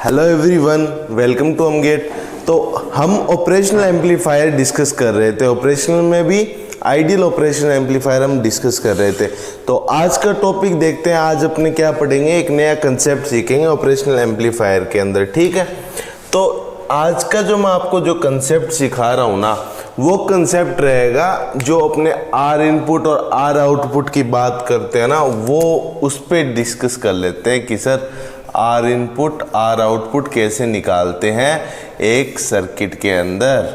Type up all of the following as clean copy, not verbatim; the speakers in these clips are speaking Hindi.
हेलो एवरीवन, वेलकम टू अमगेट। तो हम ऑपरेशनल एम्पलीफायर डिस्कस कर रहे थे। ऑपरेशनल में भी आइडियल ऑपरेशनल एम्पलीफायर हम डिस्कस कर रहे थे। तो आज का टॉपिक देखते हैं। आज अपने क्या पढ़ेंगे, एक नया कंसेप्ट सीखेंगे ऑपरेशनल एम्पलीफायर के अंदर। ठीक है, तो आज का जो मैं आपको जो कंसेप्ट सिखा रहा हूँ ना, वो कंसेप्ट रहेगा जो अपने आर इनपुट और आर आउटपुट की बात करते हैं ना, वो उस पर डिस्कस कर लेते हैं कि sir R input R output कैसे निकालते हैं एक सर्किट के अंदर,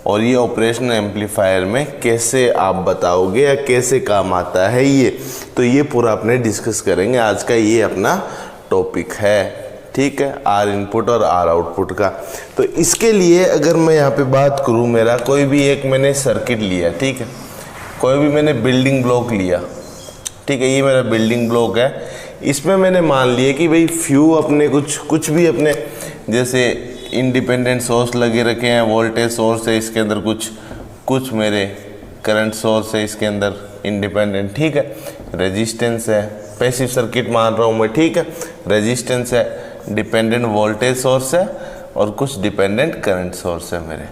और ये ऑपरेशनल एम्पलीफायर में कैसे आप बताओगे या कैसे काम आता है ये। तो ये पूरा अपने डिस्कस करेंगे। आज का ये अपना टॉपिक है। ठीक है, आर इनपुट और आर आउटपुट का। तो इसके लिए अगर मैं यहाँ पे बात करूँ, मेरा कोई भी एक मैंने सर्किट लिया, ठीक है, कोई भी मैंने बिल्डिंग ब्लॉक लिया, ठीक है, ये मेरा बिल्डिंग ब्लॉक है। इसमें मैंने मान लिया कि भाई फ्यू अपने कुछ भी अपने जैसे इंडिपेंडेंट सोर्स लगे रखे हैं, वोल्टेज सोर्स है इसके अंदर, कुछ मेरे करंट सोर्स है इसके अंदर इंडिपेंडेंट, ठीक है, रेजिस्टेंस है, पैसिव सर्किट मान रहा हूँ मैं, ठीक है, रेजिस्टेंस है, डिपेंडेंट वोल्टेज सोर्स है और कुछ डिपेंडेंट करंट सोर्स है मेरे।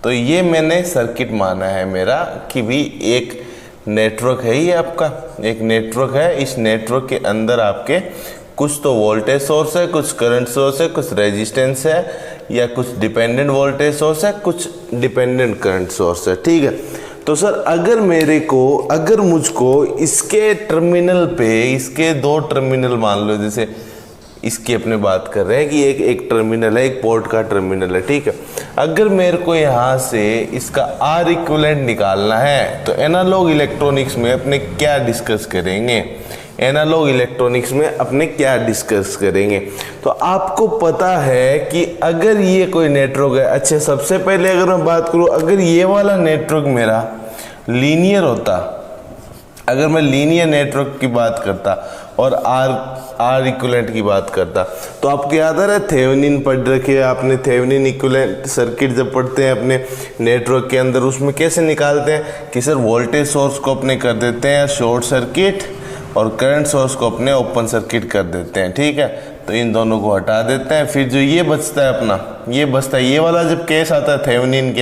तो ये मैंने सर्किट माना है मेरा कि भी एक नेटवर्क है, ये आपका एक नेटवर्क है। इस नेटवर्क के अंदर आपके कुछ तो वोल्टेज सोर्स है, कुछ करंट सोर्स है, कुछ रेजिस्टेंस है, या कुछ डिपेंडेंट वोल्टेज सोर्स है, कुछ डिपेंडेंट करंट सोर्स है। ठीक है, तो सर अगर मुझको इसके टर्मिनल पे, इसके दो टर्मिनल मान लो, जैसे इसकी अपने बात कर रहे हैं कि एक टर्मिनल है, एक पोर्ट का टर्मिनल है, ठीक है। अगर मेरे को यहाँ से इसका आर इक्विवेलेंट निकालना है तो एनालॉग इलेक्ट्रॉनिक्स में अपने क्या डिस्कस करेंगे, तो आपको पता है कि अगर ये कोई नेटवर्क है, अच्छा सबसे पहले अगर मैं बात करूँ, अगर ये वाला नेटवर्क मेरा लीनियर होता, अगर मैं लीनियर नेटवर्क की बात करता और आर इक्विवेलेंट की बात करता, तो आपको याद आ रहा है थेवेनिन पढ़ रखे है आपने, थेवेनिन इक्विवेलेंट सर्किट जब पढ़ते हैं अपने नेटवर्क के अंदर, उसमें कैसे निकालते हैं कि सर वोल्टेज सोर्स को अपने कर देते हैं शॉर्ट सर्किट और करंट सोर्स को अपने ओपन सर्किट कर देते हैं। ठीक है, तो इन दोनों को हटा देते हैं, फिर जो ये बचता है अपना, ये वाला जब केस आता है थेवेनिन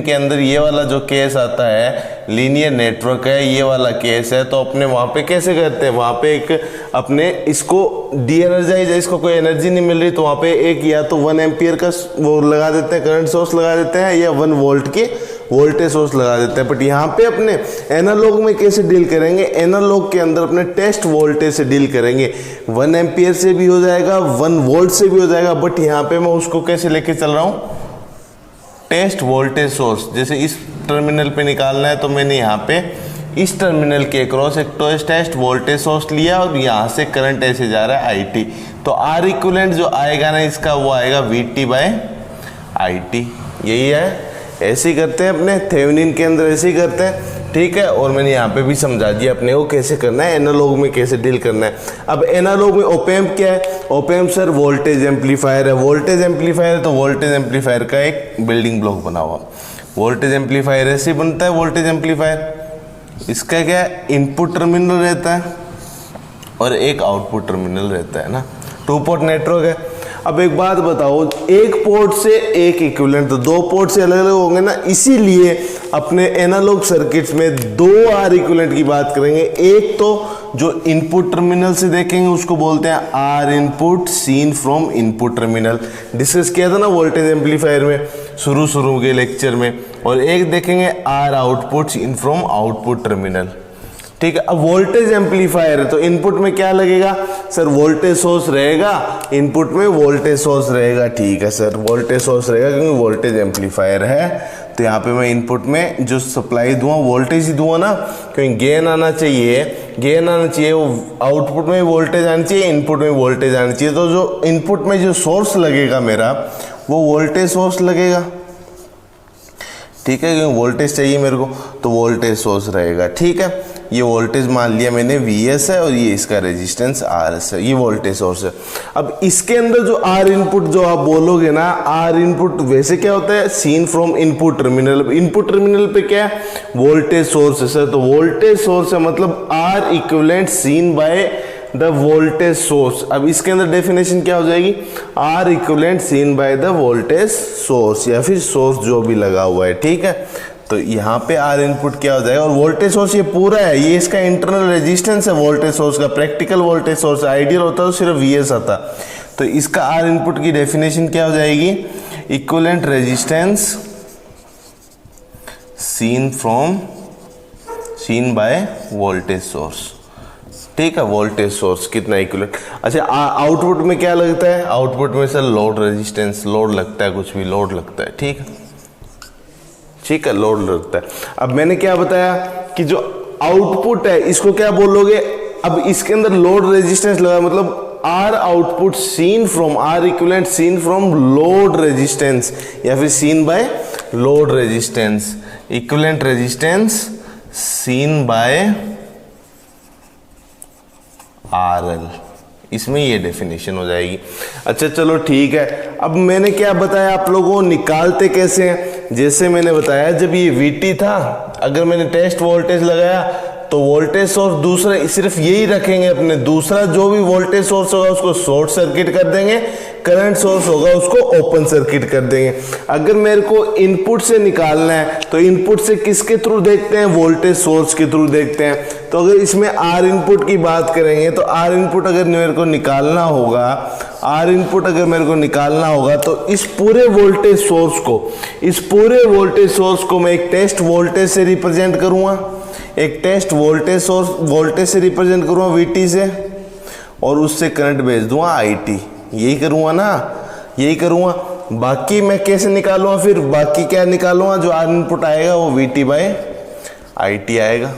के अंदर ये वाला जो केस आता है, लीनियर नेटवर्क है, ये वाला केस है, तो अपने वहाँ पे कैसे करते हैं, वहाँ पे एक अपने इसको डी एनर्जाइज है, इसको कोई एनर्जी नहीं मिल रही, तो वहाँ पे एक या तो 1 एम्पियर का वो लगा देते हैं, करंट सोर्स लगा देते हैं, या 1 वोल्ट के वोल्टेज सोर्स लगा देते हैं। बट यहाँ पे अपने एनालॉग में कैसे डील करेंगे, एनालॉग के अंदर अपने टेस्ट वोल्टेज से डील करेंगे। 1 एम्पियर से भी हो जाएगा, 1 वोल्ट से भी हो जाएगा, बट यहाँ पे मैं उसको कैसे लेके चल रहा हूँ, टेस्ट वोल्टेज सोर्स। जैसे इस टर्मिनल पे निकालना है तो मैंने यहाँ पे इस टर्मिनल के अक्रॉस एक टेस्ट वोल्टेज सोर्स लिया और यहाँ से करंट ऐसे जा रहा है IT। तो आर इक्विवेलेंट जो आएगा ना इसका, वो आएगा VT/IT। यही है, ऐसे ही करते हैं अपने थेवेनिन के अंदर, ऐसे ही करते हैं। ठीक है, और मैंने यहाँ पे भी समझा दिया अपने को कैसे करना है, एनालॉग में कैसे डील करना है। अब एनालॉग में ओपैम्प क्या है, ओपैम्प सर वोल्टेज एम्पलीफायर है। वोल्टेज एम्पलीफायर है तो वोल्टेज एम्पलीफायर का एक बिल्डिंग ब्लॉक बना हुआ। वोल्टेज एम्पलीफायर ऐसे ही बनता है। वोल्टेज एम्पलीफायर इसका क्या है, इनपुट टर्मिनल रहता है और एक आउटपुट टर्मिनल रहता है ना, 2 पोर्ट नेटवर्क है। अब एक बात बताओ, एक पोर्ट से एक इक्विवेलेंट, तो 2 पोर्ट से अलग अलग होंगे ना, इसीलिए अपने एनालॉग सर्किट्स में 2 आर इक्विवेलेंट की बात करेंगे। एक तो जो इनपुट टर्मिनल से देखेंगे उसको बोलते हैं R input seen from input terminal, discuss किया था ना वोल्टेज एम्पलीफायर में शुरू के लेक्चर में। और एक देखेंगे R output seen from output terminal. ठीक है, अब वोल्टेज एम्पलीफायर है तो इनपुट में क्या लगेगा, सर वोल्टेज सोर्स रहेगा, इनपुट में वोल्टेज सोर्स रहेगा। ठीक है सर, वोल्टेज सोर्स रहेगा क्योंकि वोल्टेज एम्पलीफायर है, तो यहाँ पे मैं इनपुट में जो सप्लाई दूंगा वोल्टेज ही दूंगा ना, क्योंकि गेन आना चाहिए, वो आउटपुट में वोल्टेज आनी चाहिए, इनपुट में वोल्टेज आनी चाहिए। तो जो इनपुट में जो सोर्स लगेगा मेरा, वो वोल्टेज सोर्स लगेगा। ठीक है, क्योंकि वोल्टेज चाहिए मेरे को, तो वोल्टेज सोर्स रहेगा। ठीक है, ये वोल्टेज मान लिया मैंने VS है और ये इसका रेजिस्टेंस RS है, ये वोल्टेज सोर्स है। अब इसके अंदर जो आर इनपुट जो आप बोलोगे ना, आर इनपुट वैसे क्या होता है, seen from input terminal. Input terminal पे क्या है, वोल्टेज सोर्स है सर, तो वोल्टेज सोर्स है मतलब R equivalent seen by the voltage source. अब इसके अंदर डेफिनेशन क्या हो जाएगी, R equivalent seen by the voltage source, या फिर सोर्स जो भी लगा हुआ है, ठीक है। तो यहाँ पे आर इनपुट क्या हो जाएगा, और वोल्टेज सोर्स ये पूरा है, ये इसका इंटरनल रेजिस्टेंस है वोल्टेज सोर्स का, प्रैक्टिकल वोल्टेज सोर्स। आइडियल होता तो सिर्फ वीएस आता। तो इसका आर इनपुट की डेफिनेशन क्या हो जाएगी, equivalent resistance seen by voltage source, ठीक है। वोल्टेज सोर्स कितना इक्विवेलेंट। अच्छा, आउटपुट में क्या लगता है, आउटपुट में सर लोड रेजिस्टेंस, लोड लगता है, कुछ भी लोड लगता है, ठीक है, ठीक है, लोड लगता है। अब मैंने क्या बताया कि जो आउटपुट है इसको क्या बोलोगे, अब इसके अंदर लोड रेजिस्टेंस लगा, मतलब R output seen from, R equivalent seen from load resistance, या फिर seen by load resistance, equivalent resistance seen by RL, इसमें ये डेफिनेशन हो जाएगी। अच्छा चलो ठीक है। अब मैंने क्या बताया आप लोगों को निकालते कैसे हैं, जैसे मैंने बताया जब ये VT था, अगर मैंने टेस्ट वोल्टेज लगाया तो वोल्टेज सोर्स दूसरा सिर्फ यही रखेंगे अपने, दूसरा जो भी वोल्टेज सोर्स होगा उसको शॉर्ट सर्किट कर देंगे, करंट सोर्स होगा उसको ओपन सर्किट कर देंगे। अगर मेरे को इनपुट से निकालना है तो इनपुट से किसके थ्रू देखते हैं, वोल्टेज सोर्स के थ्रू देखते हैं। तो अगर इसमें आर इनपुट की बात करेंगे तो आर इनपुट अगर मेरे को निकालना होगा, आर इनपुट अगर मेरे को निकालना होगा तो इस पूरे वोल्टेज सोर्स को, इस पूरे वोल्टेज सोर्स को मैं एक टेस्ट वोल्टेज से रिप्रेजेंट करूंगा, एक टेस्ट वोल्टेज सोर्स वोल्टेज से रिप्रेजेंट करूंगा VT से, और उससे करंट भेज दूंगा IT, यही करूंगा ना, यही करूंगा। बाकी मैं कैसे निकालूंगा, फिर बाकी क्या निकालूंगा, जो आर इनपुट आएगा वो VT बाय IT आएगा,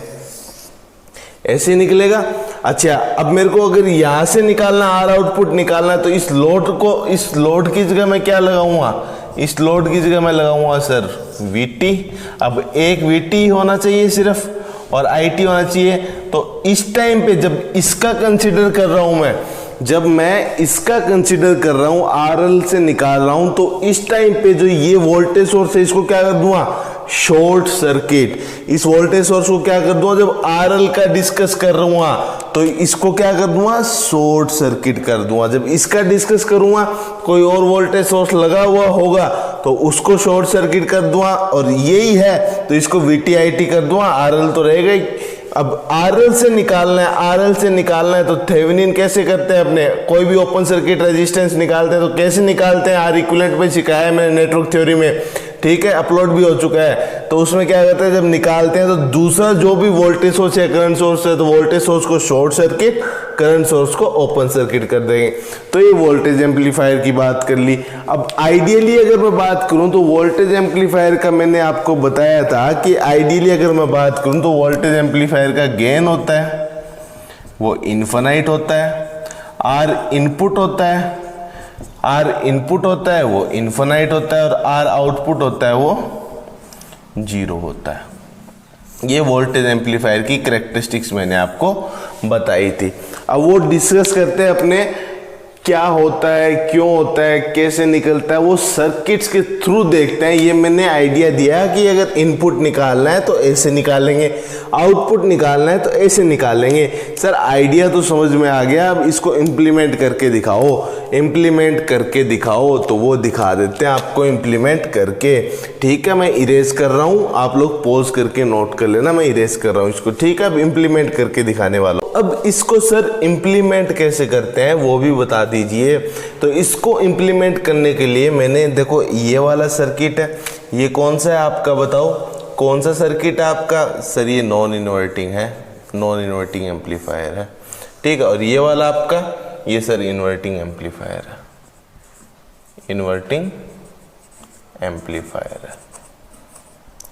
ऐसे ही निकलेगा। अच्छा, अब मेरे को अगर यहां से निकालना, आर आउटपुट निकालना, तो इस लोड को, इस लोड की जगह मैं क्या लगाऊंगा, इस लोड की जगह मैं लगाऊंगा सर VT। अब एक VT होना चाहिए सिर्फ और IT होना चाहिए। तो इस टाइम पे जब इसका कंसीडर कर रहा हूं मैं, जब मैं इसका कंसीडर कर रहा हूं, RL से निकाल रहा हूं, तो इस टाइम पे जो ये वोल्टेज सोर्स है इसको क्या कर दूंगा, शॉर्ट सर्किट। इस वोल्टेज सोर्स को क्या कर दूंगा, जब RL का डिस्कस कर रहा हूं तो इसको क्या कर दूंगा, शॉर्ट सर्किट कर दूंगा। जब इसका डिस्कस करूंगा, कोई और वोल्टेज सोर्स लगा हुआ होगा तो उसको शॉर्ट सर्किट कर दूंगा, और यही है तो इसको VT IT कर दूंगा, RL तो रहेगा ही। अब RL से निकालना है, RL से निकालना है तो थेवेनिन कैसे करते हैं, अपने कोई भी ओपन सर्किट रेजिस्टेंस निकालते हैं तो कैसे निकालते हैं, आर इक्विवेलेंट में सिखाया है मैंने नेटवर्क थ्योरी में, ठीक है, अपलोड भी हो चुका है। तो उसमें क्या करते हैं, जब निकालते हैं तो दूसरा जो भी वोल्टेज सोर्स है, करंट सोर्स है, तो वोल्टेज सोर्स को शॉर्ट सर्किट, करंट सोर्स को ओपन सर्किट कर देंगे। तो ये वोल्टेज एम्पलीफायर की बात कर ली। अब आइडियली अगर मैं बात करूं तो वोल्टेज एम्पलीफायर का मैंने आपको बताया था कि आइडियली अगर मैं बात करूं तो वोल्टेज एम्पलीफायर का गेन होता है वो इनफाइनाइट होता है, आर इनपुट होता है, आर इनपुट होता है वो इनफाइनाइट होता है, और आर आउटपुट होता है वो 0 होता है। ये वोल्टेज एम्पलीफायर की कैरेक्टरिस्टिक्स मैंने आपको बताई थी। अब वो डिस्कस करते हैं अपने क्या होता है, क्यों होता है, कैसे निकलता है, वो सर्किट्स के थ्रू देखते हैं। ये मैंने आइडिया दिया कि अगर इनपुट निकालना है तो ऐसे निकालेंगे, आउटपुट निकालना है तो ऐसे निकालेंगे। सर आइडिया तो समझ में आ गया, अब इसको इम्प्लीमेंट करके दिखाओ, इम्प्लीमेंट करके दिखाओ। तो वो दिखा देते हैं आपको इम्प्लीमेंट करके, ठीक है। मैं इरेज कर रहा हूँ, आप लोग पॉज करके नोट कर लेना, मैं इरेज कर रहा हूँ इसको, ठीक है। अब इम्प्लीमेंट करके दिखाने वाला हूँ। अब इसको सर इम्प्लीमेंट कैसे करते हैं वो भी बता दीजिए। तो इसको इम्प्लीमेंट करने के लिए मैंने, देखो ये वाला सर्किट है, ये कौन सा है आपका, बताओ कौन सा सर्किट है आपका, सर ये नॉन इन्वर्टिंग है, नॉन इन्वर्टिंग एम्पलीफायर है, ठीक है। और ये वाला आपका, ये सर इन्वर्टिंग एम्पलीफायर है, इन्वर्टिंग एम्पलीफायर है,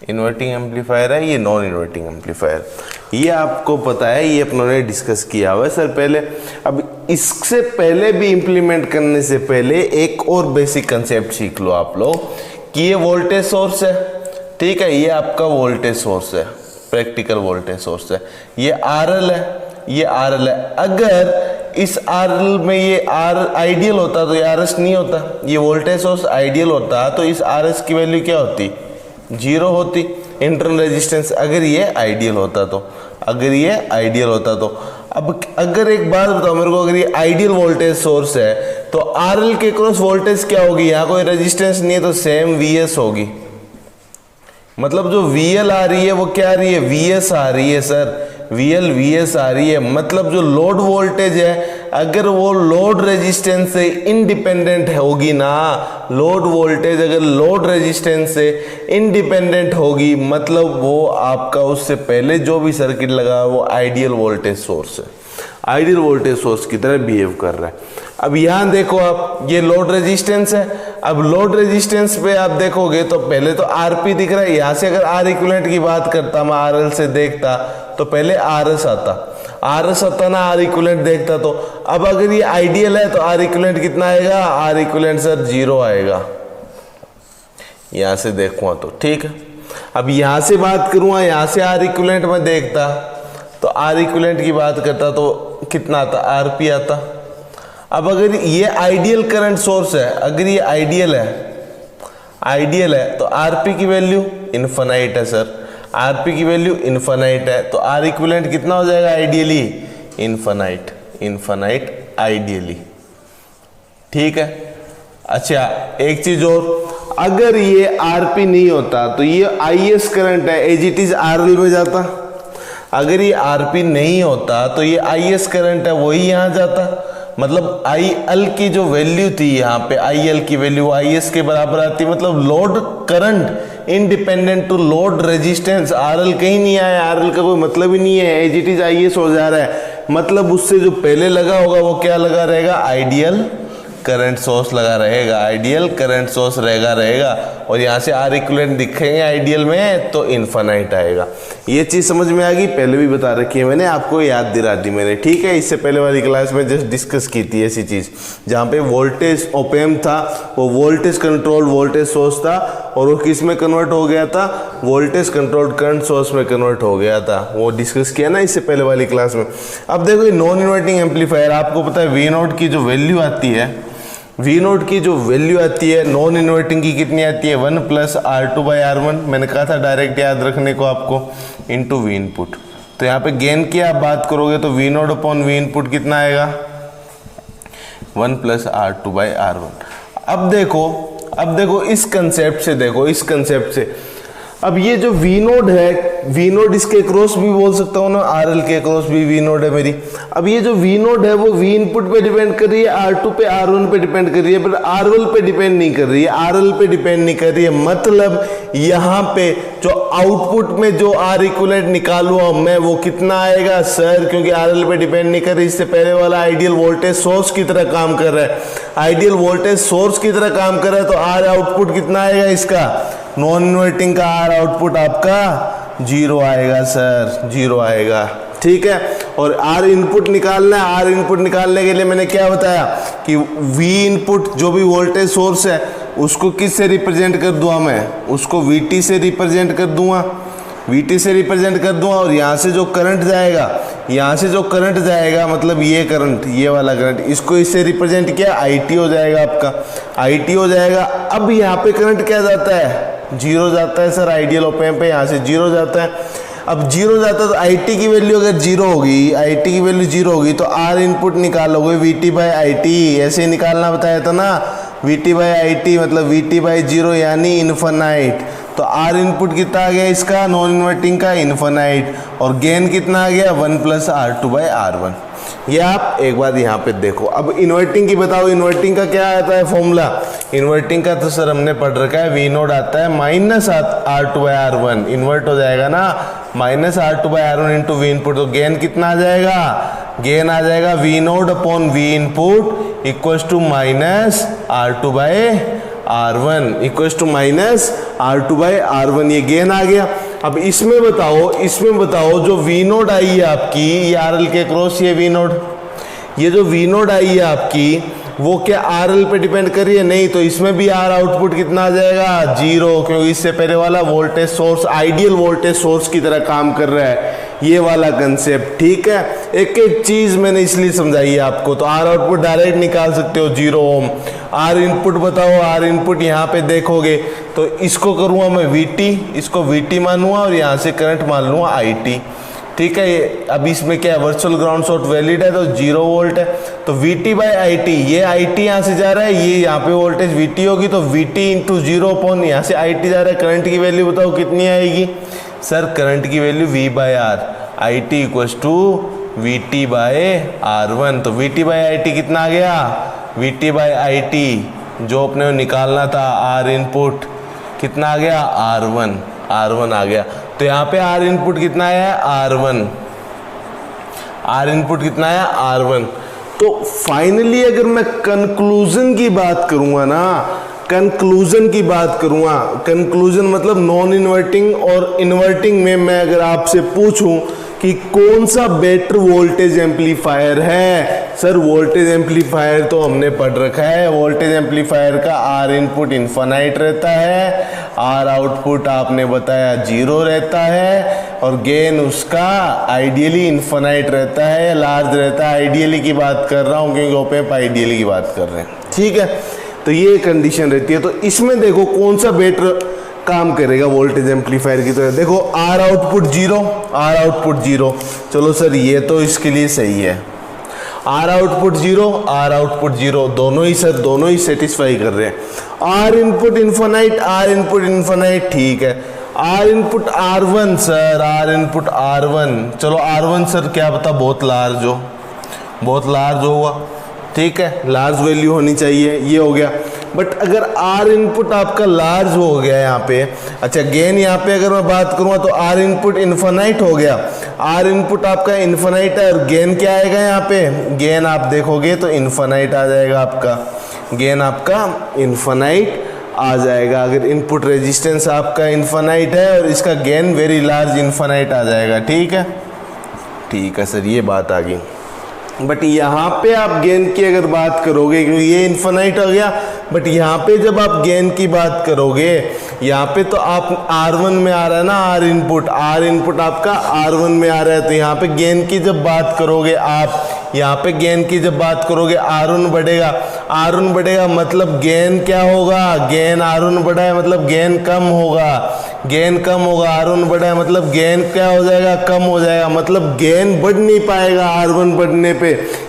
इन्वर्टिंग एम्पलीफायर है, ये नॉन इन्वर्टिंग एम्पलीफायर। ये आपको पता है, ये अपनों ने डिस्कस किया हुआ है सर पहले। अब इससे पहले भी इम्प्लीमेंट करने से पहले एक और बेसिक कंसेप्ट सीख लो आप लोग कि ये वोल्टेज सोर्स है, ठीक है, ये आपका वोल्टेज सोर्स है, प्रैक्टिकल वोल्टेज सोर्स है, ये RL है, ये RL है। अगर इस RL में ये R आइडियल होता तो ये RS नहीं होता, ये वोल्टेज सोर्स आइडियल होता तो इस RS की वैल्यू क्या होती, 0 होती, इंटरनल रेजिस्टेंस। अगर ये आइडियल होता तो, अगर ये आइडियल होता तो, अब अगर एक बात बताओ मेरे को, अगर ये आइडियल वोल्टेज सोर्स है तो RL के क्रॉस वोल्टेज क्या होगी, यहाँ कोई रेजिस्टेंस नहीं है तो सेम VS होगी। मतलब जो VL आ रही है वो क्या आ रही है, VS आ रही है सर, VL VS आ रही है। मतलब जो लोड वोल्टेज है अगर वो लोड रेजिस्टेंस से इंडिपेंडेंट होगी ना, लोड वोल्टेज अगर लोड रेजिस्टेंस से इंडिपेंडेंट होगी मतलब वो आपका उससे पहले जो भी सर्किट लगा वो आइडियल वोल्टेज सोर्स है, आइडियल वोल्टेज सोर्स की तरह बिहेव कर रहा है। अब यहाँ देखो आप, ये लोड रेजिस्टेंस है। अब लोड रेजिस्टेंस पे आप देखोगे तो पहले तो RP दिख रहा है, यहाँ से अगर R इक्विवेलेंट की बात करता मैं RL से देखता तो पहले RS आता ना, R इक्विवेलेंट देखता तो। अब अगर ये आइडियल है तो R इक्विवेलेंट कितना आएगा, R इक्विवेलेंट सर 0 आएगा, यहाँ से देखूंगा तो ठीक है। अब यहाँ से बात करूँगा, यहाँ से R इक्विवेलेंट में देखता तो R इक्विवेलेंट की बात करता तो कितना आता, RP आता। अब अगर ये आइडियल करंट सोर्स है, अगर ये आइडियल है तो RP की वैल्यू इनफाइनाइट है सर, RP की वैल्यू इनफाइनाइट है तो R इक्विवेलेंट कितना हो जाएगा आइडियली, इनफाइनाइट आइडियली, ठीक है। अच्छा एक चीज और, अगर ये RP नहीं होता तो ये IS करंट है एज इट इज RL में जाता। अगर ये RP नहीं होता तो ये IS करंट है वही यहाँ जाता। मतलब IL की जो वैल्यू थी यहाँ पे, IL की वैल्यू IS के बराबर आती। मतलब load current independent to load resistance, RL कहीं नहीं आया, RL का कोई मतलब ही नहीं है, एज इट इज IS हो जा रहा है। मतलब उससे जो पहले लगा होगा वो क्या लगा रहेगा, आइडियल करंट सोर्स लगा रहेगा, आइडियल करंट सोर्स रहेगा और यहाँ से R इक्विवेलेंट दिखेंगे आइडियल में तो इनफाइनाइट आएगा। ये चीज़ समझ में आ गई, पहले भी बता रखी है मैंने, आपको याद दिला दी मैंने, ठीक है। इससे पहले वाली क्लास में जस्ट डिस्कस की थी ऐसी चीज़, जहाँ पे वोल्टेज ओपेम था वो वोल्टेज कंट्रोल वोल्टेज सोर्स था और वो किस में कन्वर्ट हो गया था, वोल्टेज कंट्रोल्ड करंट सोर्स में कन्वर्ट हो गया था। वो डिस्कस किया ना इससे पहले वाली क्लास में। अब देखो ये नॉन इन्वर्टिंग एम्पलीफायर, आपको पता है V0 की जो वैल्यू आती है, V0 की जो वैल्यू आती है नॉन इन्वर्टिंग की कितनी आती है, 1 + R2/R1। मैंने कहा था डायरेक्ट याद रखने को आपको, इनटू V इनपुट। तो यहाँ पे गेन की आप बात करोगे तो V0/V इनपुट कितना आएगा, 1 + R2/R1। अब देखो इस कंसेप्ट से, देखो इस कंसेप्ट से, अब ये जो V0 है, V0 इसके क्रॉस भी बोल सकता हूँ ना, RL के क्रॉस भी V0 है मेरी। अब ये जो V0 है वो V इनपुट पे डिपेंड कर रही है, R2 पे R1 पे डिपेंड कर रही है, पर RL पे डिपेंड नहीं कर रही है, RL पे डिपेंड नहीं कर रही है। मतलब यहाँ पे जो आउटपुट में जो R इक्विवेलेंट निकालूंगा मैं वो कितना आएगा सर, क्योंकि RL पे डिपेंड नहीं कर रही, इससे पहले वाला आइडियल वोल्टेज सोर्स की तरह काम कर रहा है, आइडियल वोल्टेज सोर्स की तरह काम कर रहा है तो R आउटपुट कितना आएगा इसका, नॉन इन्वर्टिंग का R आउटपुट आपका 0 आएगा सर, 0 आएगा, ठीक है। और R इनपुट निकालना है, R इनपुट निकालने के लिए मैंने क्या बताया कि V इनपुट जो भी वोल्टेज सोर्स है उसको किस से रिप्रेजेंट कर दूंगा मैं, उसको VT से रिप्रेजेंट कर दूंगा, VT से रिप्रेजेंट कर दूंगा। और यहाँ से जो करंट जाएगा, यहाँ से जो करंट जाएगा मतलब ये करंट, ये वाला करंट, इसको इससे रिप्रेजेंट किया, IT हो जाएगा आपका, IT हो जाएगा। अब यहाँ पे करंट क्या जाता है, 0 जाता है सर, आइडियल ओप एम्प पे यहाँ से 0 जाता है। अब 0 जाता है तो IT की वैल्यू अगर 0 होगी, IT की वैल्यू 0 होगी तो R इनपुट निकालोगे VT/IT, ऐसे निकालना बताया था ना, VT/IT मतलब VT/0 यानी इनफाइनाइट। तो R इनपुट कितना आ गया इसका, नॉन इन्वर्टिंग का, इनफाइनाइट। और गेन कितना आ गया, 1 + R2/R1। ये आप एक बार यहाँ पे देखो। अब इन्वर्टिंग की बताओ, इन्वर्टिंग का क्या आता है फॉर्मूला, इन्वर्टिंग का तो सर हमने पढ़ रखा है, V0 आता है -R2/R1, इन्वर्ट हो जाएगा ना, -R2/R1 इंटू V इनपुट। तो गेन कितना आ जाएगा, गेन आ जाएगा V0/V input equals to -R2/R1 equals to -R2/R1, ये गेन आ गया। अब इसमें बताओ जो V0 आई है आपकी, ये RL के क्रॉस, ये V0, ये जो V0 आई है आपकी वो क्या RL पे डिपेंड कर रही है, नहीं, तो इसमें भी R आउटपुट कितना आ जाएगा, 0, क्योंकि इससे पहले वाला voltage source ideal voltage source की तरह काम कर रहा है, ये वाला कंसेप्ट, ठीक है। एक एक चीज मैंने इसलिए समझाई है आपको। तो R आउटपुट डायरेक्ट निकाल सकते हो 0 ओम। R इनपुट बताओ, R इनपुट यहाँ पे देखोगे तो इसको करूँगा मैं VT, इसको VT मानूंगा और यहाँ से करंट मान लूँगा IT, ठीक है। ये अब इसमें क्या है, वर्चुअल ग्राउंड शॉर्ट वैलिड है तो 0 वोल्ट है। तो VT बाई IT, ये IT यहाँ से जा रहा है, ये यहाँ पे वोल्टेज VT होगी तो VT इंटू 0 अपॉन यहाँ से IT जा रहा है। करंट की वैल्यू बताओ कितनी आएगी सर? करंट की value V by R, IT equals to VT by R1। तो VT बाई IT कितना आ गया? VT बाई IT जो अपने निकालना था R इनपुट कितना आ गया? R1 आ गया। तो यहाँ पे R इनपुट कितना आया है? R इनपुट कितना आया? R1। तो फाइनली अगर मैं कंक्लूजन की बात करूंगा ना, कंक्लूजन की बात करूंगा, कंक्लूजन मतलब नॉन इन्वर्टिंग और इन्वर्टिंग में मैं अगर आपसे पूछूं कि कौन सा बेटर वोल्टेज एम्पलीफायर है, सर वोल्टेज एम्पलीफायर तो हमने पढ़ रखा है। वोल्टेज एम्पलीफायर का R इनपुट इन्फिनाइट रहता है, R आउटपुट आपने बताया 0 रहता है और गेन उसका आइडियली इन्फिनाइट रहता है, लार्ज रहता है। आइडियली की बात कर रहा हूँ क्योंकि ओप एम्प आइडियली की बात कर रहे हैं, ठीक है। तो ये कंडीशन रहती है। तो इसमें देखो कौन सा बेटर काम करेगा वोल्टेज एम्पलीफायर की तरह। देखो R आउटपुट 0, चलो सर ये तो इसके लिए सही है। R आउटपुट 0, दोनों ही सर, दोनों ही सेटिस्फाई कर रहे हैं। R इनपुट इन्फिनाइट, ठीक है। R input R1 sir, R input R1, चलो R1 सर क्या पता बहुत लार्ज होगा, ठीक है, लार्ज वैल्यू होनी चाहिए, ये हो गया। बट अगर R इनपुट आपका लार्ज हो गया यहाँ पे, अच्छा गेन यहाँ पे अगर मैं बात करूँगा तो R इनपुट इन्फिनाइट हो गया। R इनपुट आपका इन्फिनाइट है और गेन क्या आएगा यहाँ पे? गेन आप देखोगे तो इन्फिनाइट आ जाएगा आपका, गेन आपका इन्फिनाइट आ जाएगा। अगर इनपुट रेजिस्टेंस आपका इन्फिनाइट है और इसका गेन वेरी लार्ज इन्फिनाइट आ जाएगा, ठीक है सर, ये बात आ गई। बट यहाँ पे आप गेन की अगर बात करोगे, क्योंकि ये इन्फिनाइट हो गया, बट यहाँ पे जब आप गेन की बात करोगे, यहाँ पे तो आप R1 में आ रहा है ना, R इनपुट आपका R1 में आ रहा है। तो यहाँ पे गेन की जब बात करोगे आप, यहाँ पे गेन की जब बात करोगे R1 बढ़ेगा मतलब गेन क्या होगा? गेन R1 बढ़ा है मतलब गेन कम होगा, R1 बढ़ा है मतलब गेन क्या हो जाएगा? कम हो जाएगा, मतलब गेन बढ़ नहीं पाएगा R1 बढ़ने पे।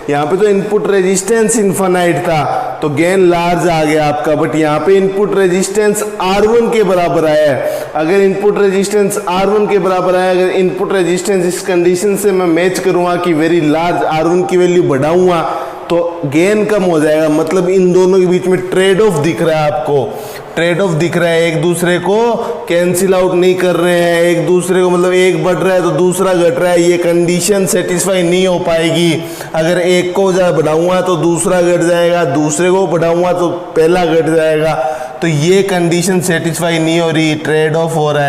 यहाँ पे तो इनपुट रेजिस्टेंस इन्फिनाइट था तो गेन लार्ज आ गया आपका, बट यहाँ पे इनपुट रेजिस्टेंस R1 के बराबर आया है। अगर इनपुट रेजिस्टेंस R1 के बराबर आया, अगर इनपुट रेजिस्टेंस इस कंडीशन से मैं मैच करूँगा कि वेरी लार्ज R1 की वैल्यू बढ़ाऊंगा तो गेन कम हो जाएगा। मतलब इन दोनों के बीच में ट्रेड ऑफ दिख रहा है आपको, एक दूसरे को कैंसिल आउट नहीं कर रहे हैं, एक दूसरे को मतलब एक बढ़ रहा है तो दूसरा घट रहा है, ये कंडीशन सेटिस्फाई नहीं हो पाएगी। अगर एक को बढ़ाऊंगा तो दूसरा घट जाएगा, दूसरे को बढ़ाऊंगा तो पहला घट जाएगा, तो ये कंडीशन सेटिस्फाई नहीं हो रही, ट्रेड ऑफ हो रहा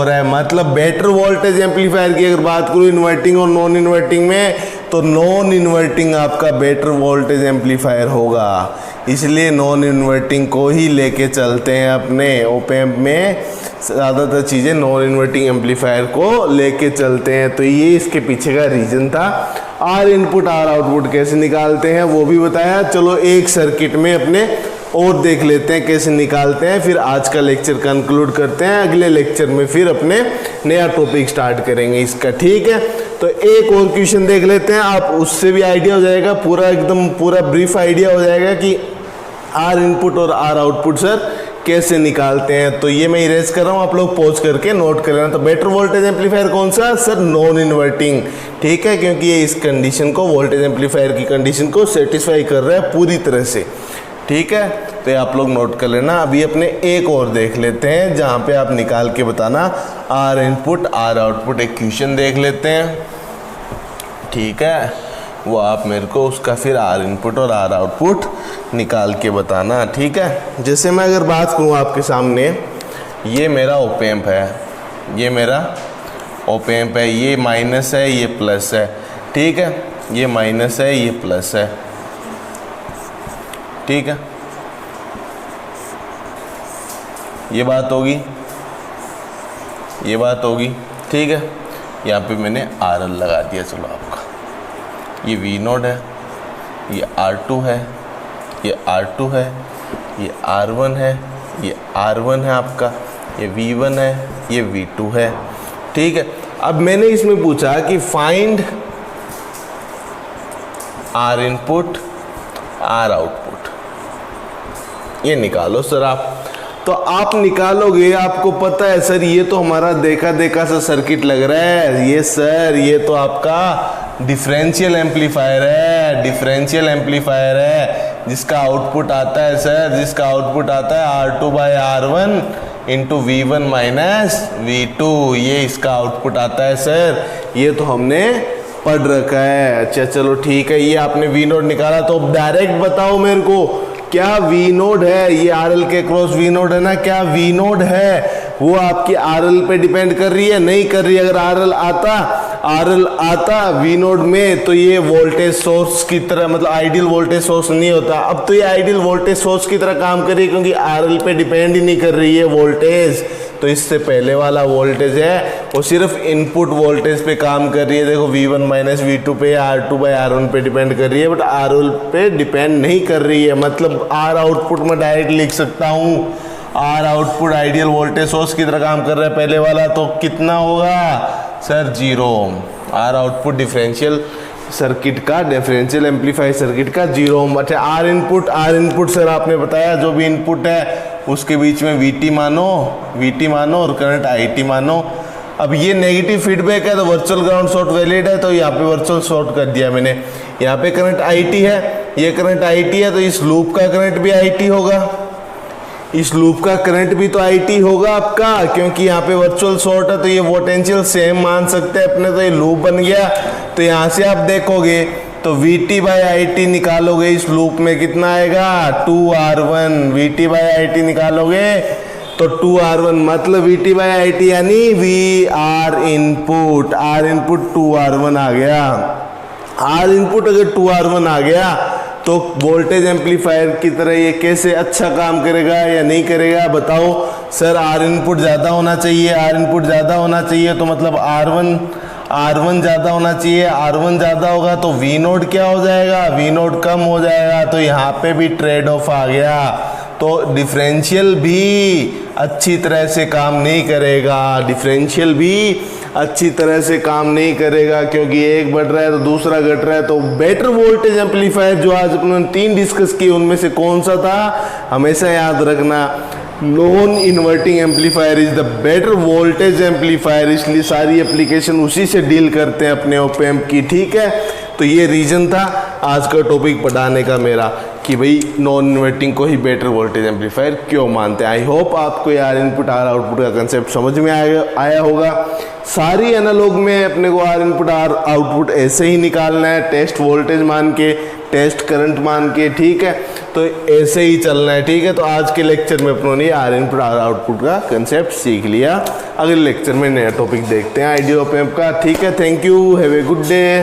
है। मतलब बेटर वोल्टेज एम्पलीफायर की अगर बात करूँ इन्वर्टिंग और नॉन इन्वर्टिंग में, तो नॉन इन्वर्टिंग आपका बेटर वोल्टेज एम्पलीफायर होगा। इसलिए नॉन इन्वर्टिंग को ही लेके चलते हैं अपने ओप एम्प में, ज़्यादातर चीज़ें नॉन इन्वर्टिंग एम्पलीफायर को लेके चलते हैं। तो ये इसके पीछे का रीज़न था। R इनपुट R आउटपुट कैसे निकालते हैं वो भी बताया। चलो एक सर्किट में अपने और देख लेते हैं कैसे निकालते हैं, फिर आज का लेक्चर कंक्लूड करते हैं। अगले लेक्चर में फिर अपने नया टॉपिक स्टार्ट करेंगे इसका, ठीक है। तो एक और क्वेश्चन देख लेते हैं, आप उससे भी आइडिया हो जाएगा, पूरा ब्रीफ आइडिया हो जाएगा कि R इनपुट और R आउटपुट सर कैसे निकालते हैं। तो ये मैं इरेज कर रहा हूँ, आप लोग पॉज करके नोट कर लेना। तो बेटर वोल्टेज एम्पलीफायर कौन सा सर? नॉन इन्वर्टिंग, ठीक है, क्योंकि ये इस कंडीशन को, वोल्टेज एम्पलीफायर की कंडीशन को सेटिस्फाई कर रहा है पूरी तरह से, ठीक है। तो आप लोग नोट कर लेना। अभी अपने एक और देख लेते हैं जहाँ पे आप निकाल के बताना R इनपुट R आउटपुट। एक क्वेश्चन देख लेते हैं, ठीक है, वो आप मेरे को उसका फिर R इनपुट और R आउटपुट निकाल के बताना, ठीक है। जैसे मैं अगर बात करूँ आपके सामने, ये मेरा ओप एम्प है, ये माइनस है, ये प्लस है, ठीक है, ये माइनस है, ये प्लस है, ठीक है, ये बात होगी, ठीक है। यहाँ पे मैंने RL लगा दिया, चलो आपका ये V0 है, ये R2 है, ये R2 है, ये R1 है, ये R1 है आपका, ये V1 है, ये V2 है, ठीक है। अब मैंने इसमें पूछा कि find R input R output, ये निकालो सर आप। तो आप निकालोगे, आपको पता है सर ये तो हमारा देखा देखा सा सर्किट लग रहा है, ये सर ये तो आपका डिफरेंशियल एम्पलीफायर है, डिफरेंशियल एम्पलीफायर है जिसका आउटपुट आता है सर, जिसका आउटपुट आता है R2/R1 into V1 minus V2, ये इसका आउटपुट आता है सर, ये तो हमने पढ़ रखा है। अच्छा चलो ठीक है, ये आपने V नोड निकाला, तो डायरेक्ट बताओ मेरे को क्या V नोड है, ये RL के क्रॉस V नोड है ना, क्या V नोड है वो आपकी RL पे डिपेंड कर रही है? नहीं कर रही। अगर RL आता V नोड में तो ये वोल्टेज सोर्स की तरह, मतलब आइडियल वोल्टेज सोर्स नहीं होता। अब तो ये आइडियल वोल्टेज सोर्स की तरह काम कर रही है क्योंकि RL पे डिपेंड ही नहीं कर रही है वोल्टेज। तो इससे पहले वाला वोल्टेज है वो सिर्फ इनपुट वोल्टेज पे काम कर रही है। देखो V1 माइनस V2 पे, R2/R1 पे डिपेंड कर रही है, बट RL पे डिपेंड नहीं कर रही है। मतलब R आउटपुट में डायरेक्ट लिख सकता हूँ, R output ideal voltage source की तरह काम कर रहा है पहले वाला, तो कितना होगा sir 0। R output differential circuit का, डिफरेंशियल एम्पलीफायर सर्किट का 0। अच्छा आर इनपुट सर आपने बताया जो भी इनपुट है उसके बीच में VT मानो और करंट IT मानो। अब ये नेगेटिव फीडबैक है तो वर्चुअल ग्राउंड शॉर्ट वैलिड है, तो यहाँ पे वर्चुअल शॉर्ट कर दिया मैंने। यहाँ पे करंट IT है, ये करंट IT है, तो इस लूप का करंट भी IT होगा, इस लूप का करंट भी तो IT होगा आपका, क्योंकि यहाँ पे वर्चुअल शॉर्ट है तो ये पोटेंशियल सेम मान सकते हैं अपने। तो ये लूप बन गया, तो यहाँ से आप देखोगे तो VT/IT निकालोगे, इस लूप में कितना आएगा 2R1, VT/IT निकालोगे तो 2R1, मतलब VT/IT यानी R इनपुट 2R1 आ गया। R इनपुट अगर 2R1 आ गया तो वोल्टेज एम्पलीफायर की तरह ये कैसे अच्छा काम करेगा या नहीं करेगा बताओ सर। R इनपुट ज़्यादा होना चाहिए, R इनपुट ज़्यादा होना चाहिए, तो मतलब R1 ज़्यादा होना चाहिए। R1 ज़्यादा होगा तो V नोड क्या हो जाएगा, V नोड कम हो जाएगा, तो यहाँ पे भी ट्रेड ऑफ आ गया। तो डिफरेंशियल भी अच्छी तरह से काम नहीं करेगा, डिफरेंशियल भी अच्छी तरह से काम नहीं करेगा, क्योंकि एक बढ़ रहा है तो दूसरा घट रहा है। तो बेटर वोल्टेज एम्पलीफायर जो आज अपने 3 डिस्कस किए उनमें से कौन सा था, हमेशा याद रखना non inverting amplifier is the better voltage amplifier. इसलिए सारी एप्लीकेशन उसी से डील करते हैं अपने ऑप एम्प की, ठीक है। तो ये रीजन था आज का टॉपिक पढ़ाने का मेरा कि भाई नॉन इन्वर्टिंग को ही बेटर वोल्टेज एम्पलीफायर क्यों मानते हैं। आई होप आपको आर इनपुट आर आउटपुट का कंसेप्ट समझ में आया होगा। सारी एनालॉग में अपने को आर इनपुट आर आउटपुट ऐसे ही निकालना है, टेस्ट वोल्टेज मान के, टेस्ट करंट मान के, ठीक है। तो ऐसे ही चलना है, ठीक है। तो आज के लेक्चर में अपनों ने आर इनपुट आर आउटपुट का कंसेप्ट सीख लिया। अगले लेक्चर में नया टॉपिक देखते हैं आइडियल ऑप एम्प का, ठीक है। Thank you, have a good day.